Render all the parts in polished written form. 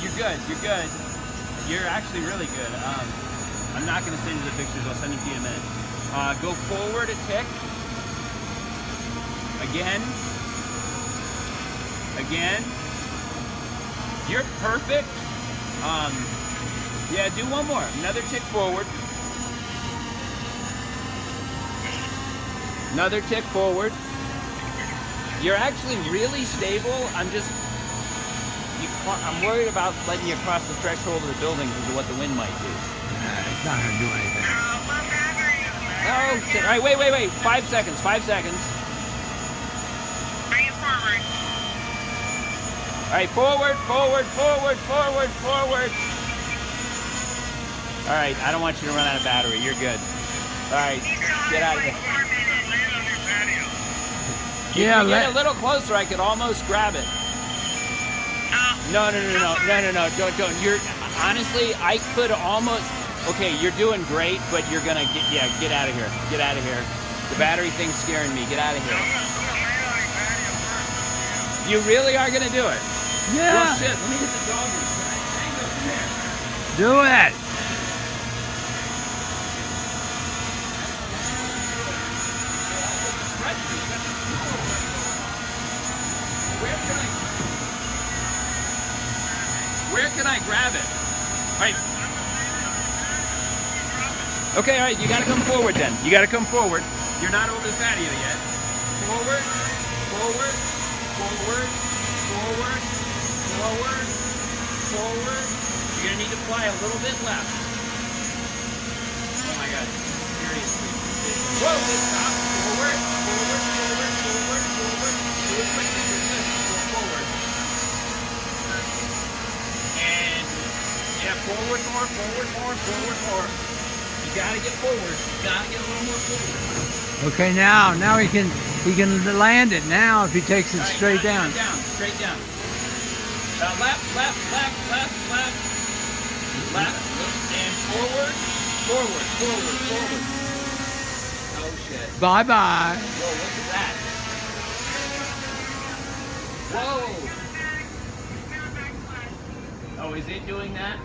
You're good. You're good. You're actually really good. I'm not going to send you the pictures. I'll send them to you in a minute. Go forward a tick. Again. Again. You're perfect. Yeah, do one more. Another tick forward. Another tick forward. You're actually really stable. I'm worried about letting you cross the threshold of the building because of what the wind might do. It's not going to do anything. Oh, shit. All right, wait. 5 seconds. 5 seconds. Bring it forward. All right, forward. All right, I don't want you to run out of battery. You're good. All right, get out of here. You can get a little closer. I could almost grab it. No. Don't. You're honestly, I could almost. Okay, you're doing great, but you're gonna get out of here. Get out of here. The battery thing's scaring me. Get out of here. You really are gonna do it? Yeah. Well, shit. Let me get the dog inside. Hang up there. Do it. Where can I grab it? All right. Okay, all right, you gotta come forward then. You gotta come forward. You're not over the patio yet. Forward. You're gonna need to fly a little bit left. Oh my God, seriously. Whoa, stop. Forward. Do it quickly, go forward. And yeah, forward more. You gotta get forward. You gotta get a little more forward. Okay, now he can land it now if he takes it straight down. Straight down. Left, and forward. Oh shit. Bye-bye. Whoa, look at that. Whoa. Oh, is it doing that?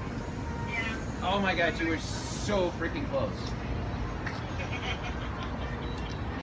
Yeah. Oh my God, you were so freaking close.